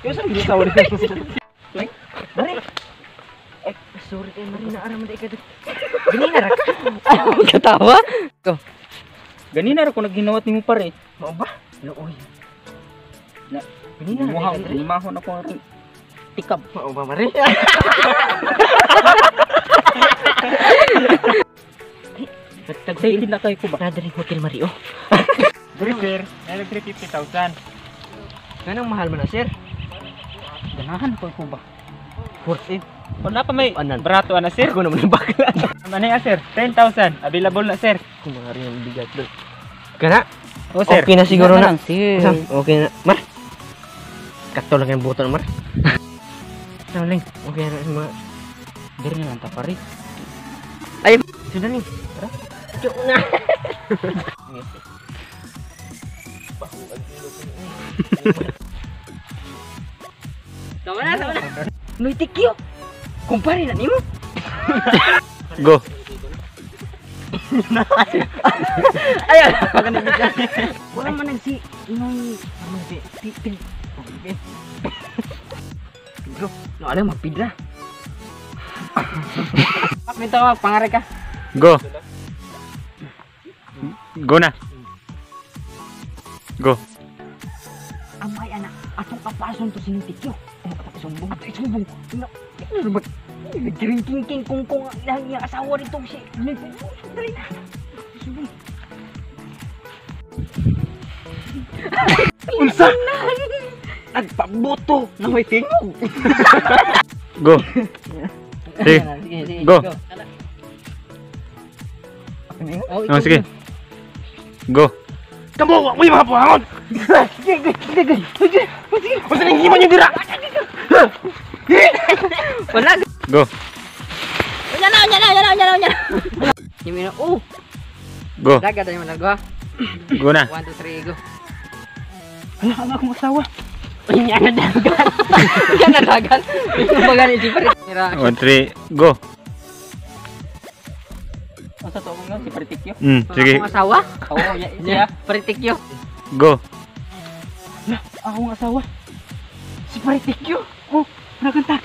Yung saan gini tawag dito? Mari. Sorry kay Marina ara man ka. Ganina ra ka. Katawa? Ko. Ganina ra ko naghinawat nimo pare. Mao ba? Nooy. Na ganina ra. Limahon ako rin. Tikab. Mao ba Mari? Tagsayin na kayo ko ba? Nadari Hotel Mario. Diri sir, nalag 350,000. Ganang mahal man na sir. Ganahan ko ba? Worth it. Wala pa may Anan. barato na sir. Ako naman yung bakla. Ano ya sir? 10,000. Available na sir. Kung mga rin yung bigat doon. Kana? O sir. Okay na siguro na. Sir. Okay na. Mar. Kato lang yung buto na Mar. Saling. Okay na mga. Diri na lang ta pare. Ay, sudah nih. Tara. Cuk na. Sama na. Nuitik yo. Kumpare na nimo. Go. Ayan. Wala man nagsi inong pipil. Bro, no alam magpidra. Minta ka pangaray ka. Go. Go na. Go. Amay anak, atong kapason to sinutik yo. Sumbong. Nagkiring-king kung ilang yung asawa rito si. Dali na. Sumbong. Unsa? Nagpaboto na may tingog. Go. Sige. Go. Oh, sige. Go. Kamu, wag mo yung mga buhangon! Sige. Basta nang himan yung dira! Wala! Go. Unya na! Yung mino, Go. dagat tayo managawa. Go na. 1, 2, 3, go. Wala akong asawa. Yan na dagat. Yan na dagat. Ito ba ganit si Parit? 1, 3, go. Masa to mo si Paritikyo? Sige. Akong asawa? Oo, siya. Paritikyo. Go. Akong asawa. Si Paritikyo. Oh, nakanta.